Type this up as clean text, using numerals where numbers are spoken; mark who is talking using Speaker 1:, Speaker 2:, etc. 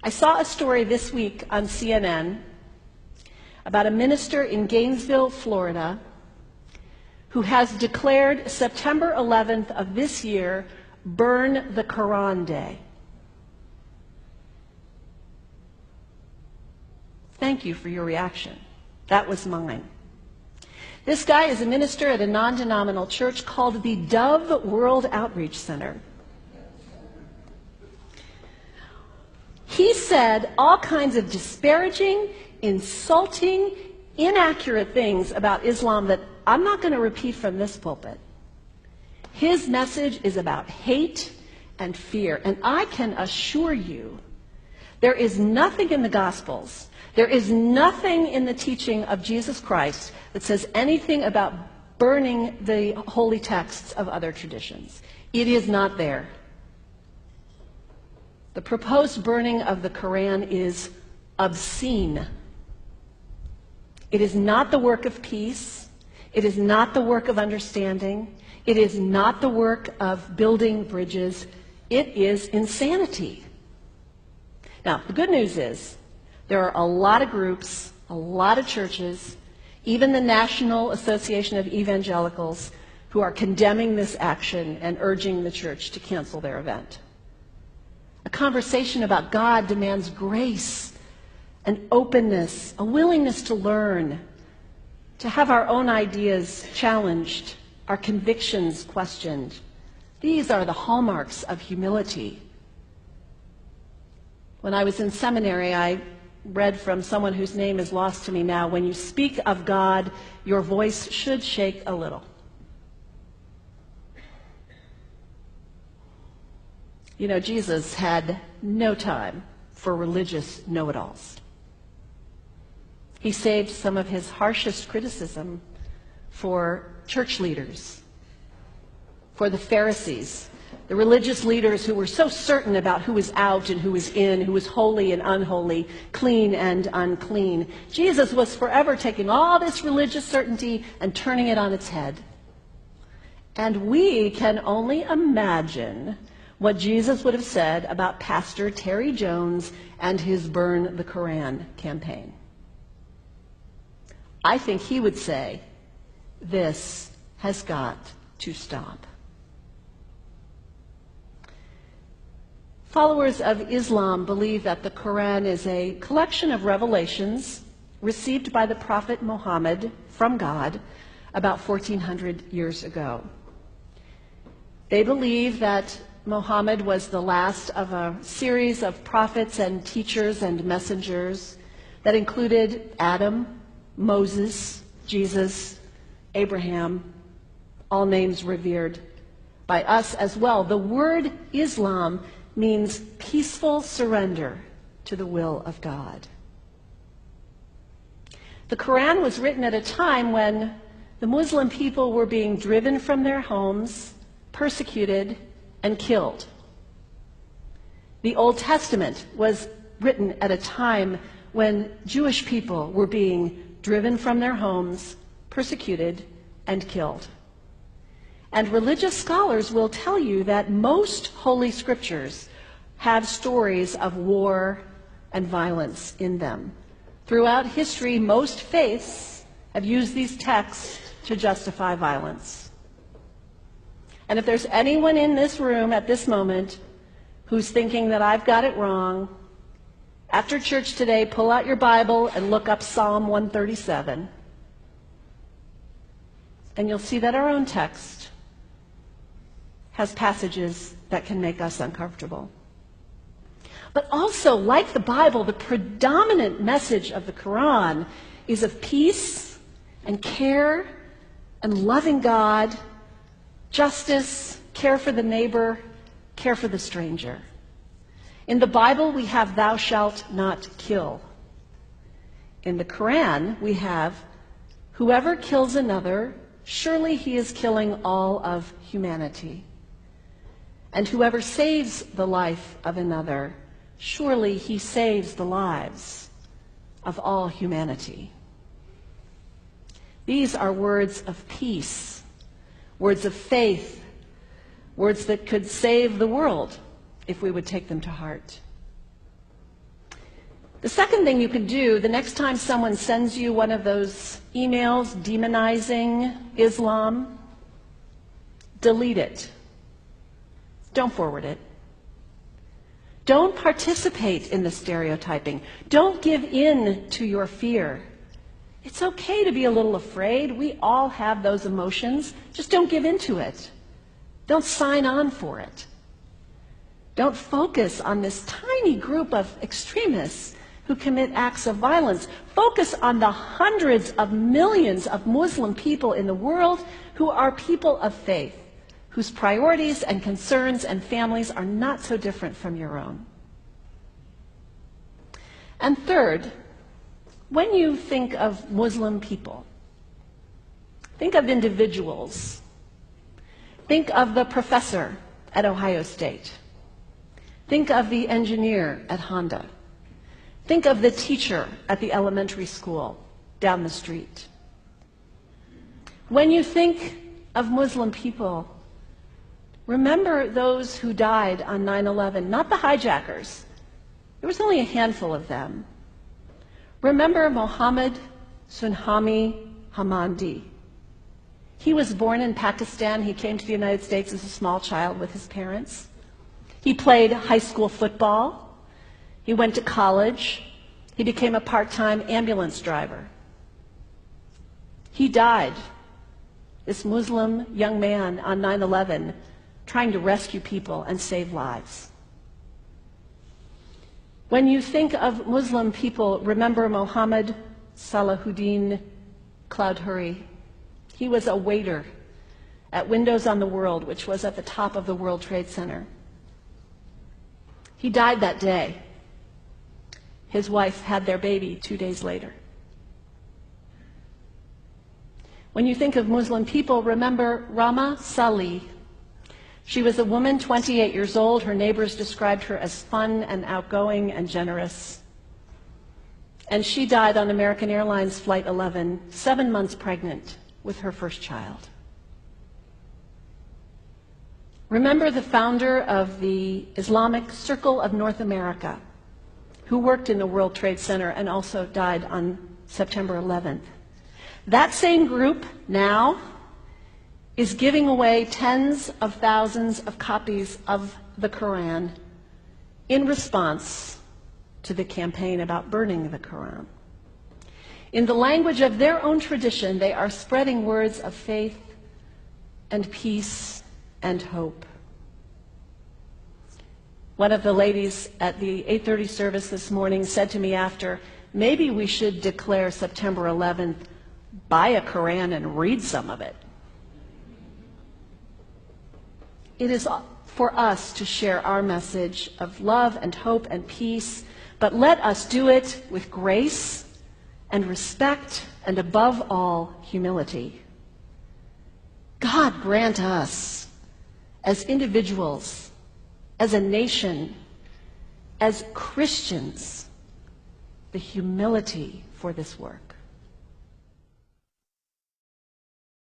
Speaker 1: I saw a story this week on CNN about a minister in Gainesville, Florida, who has declared September 11th of this year Burn the Quran Day. Thank you for your reaction. That was mine. This guy is a minister at a non-denominational church called the Dove World Outreach Center. He said all kinds of disparaging, insulting, inaccurate things about Islam that I'm not going to repeat from this pulpit. His message is about hate and fear. And I can assure you, there is nothing in the Gospels, there is nothing in the teaching of Jesus Christ that says anything about burning the holy texts of other traditions. It is not there. The proposed burning of the Quran is obscene. It is not the work of peace. It is not the work of understanding. It is not the work of building bridges. It is insanity. Now, the good news is there are a lot of groups, a lot of churches, even the National Association of Evangelicals, who are condemning this action and urging the church to cancel their event. A conversation about God demands grace and openness, a willingness to learn, to have our own ideas challenged, our convictions questioned. These are the hallmarks of humility. When I was in seminary, I read from someone whose name is lost to me now, when you speak of God, your voice should shake a little. You know, Jesus had no time for religious know-it-alls. He saved some of his harshest criticism for church leaders, for the Pharisees, the religious leaders who were so certain about who was out and who was in, who was holy and unholy, clean and unclean. Jesus was forever taking all this religious certainty and turning it on its head. And we can only imagine what Jesus would have said about Pastor Terry Jones and his Burn the Quran campaign. I think he would say, this has got to stop. Followers of Islam believe that the Quran is a collection of revelations received by the Prophet Muhammad from God about 1400 years ago. They believe that Muhammad was the last of a series of prophets and teachers and messengers that included Adam, Moses, Jesus, Abraham, all names revered by us as well. The word Islam means peaceful surrender to the will of God. The Quran was written at a time when the Muslim people were being driven from their homes, persecuted, and killed. The Old Testament was written at a time when Jewish people were being driven from their homes, persecuted, and killed. And religious scholars will tell you that most holy scriptures have stories of war and violence in them. Throughout history, most faiths have used these texts to justify violence. And if there's anyone in this room at this moment who's thinking that I've got it wrong, after church today, pull out your Bible and look up Psalm 137. And you'll see that our own text has passages that can make us uncomfortable. But also, like the Bible, the predominant message of the Quran is of peace and care and loving God, justice, care for the neighbor, care for the stranger. In the Bible, we have thou shalt not kill. In the Quran, we have whoever kills another, surely he is killing all of humanity. And whoever saves the life of another, surely he saves the lives of all humanity. These are words of peace, words of faith, words that could save the world if we would take them to heart. The second thing you can do the next time someone sends you one of those emails demonizing Islam, delete it. Don't forward it. Don't participate in the stereotyping. Don't give in to your fear. It's okay to be a little afraid. We all have those emotions. Just don't give in to it. Don't sign on for it. Don't focus on this tiny group of extremists who commit acts of violence. Focus on the hundreds of millions of Muslim people in the world who are people of faith, whose priorities and concerns and families are not so different from your own. And third, when you think of Muslim people, think of individuals. Think of the professor at Ohio State. Think of the engineer at Honda. Think of the teacher at the elementary school down the street. When you think of Muslim people, remember those who died on 9/11, not the hijackers. There was only a handful of them. Remember Mohammed Sunhami Hamandi. He was born in Pakistan. He came to the United States as a small child with his parents. He played high school football. He went to college. He became a part-time ambulance driver. He died, this Muslim young man, on 9/11, trying to rescue people and save lives. When you think of Muslim people, remember Mohammed Salahuddin Cloudhurry. He was a waiter at Windows on the World, which was at the top of the World Trade Center. He died that day. His wife had their baby 2 days later. When you think of Muslim people, remember Rama Salih. She was a woman, 28 years old. Her neighbors described her as fun and outgoing and generous. And she died on American Airlines Flight 11, 7 months pregnant with her first child. Remember the founder of the Islamic Circle of North America, who worked in the World Trade Center and also died on September 11th. That same group now is giving away tens of thousands of copies of the Quran in response to the campaign about burning the Quran. In the language of their own tradition, they are spreading words of faith and peace and hope. One of the ladies at the 8:30 service this morning said to me after, maybe we should declare September 11th, buy a Quran and read some of it. It is for us to share our message of love and hope and peace, but let us do it with grace and respect and above all, humility. God grant us as individuals, as a nation, as Christians, the humility for this work.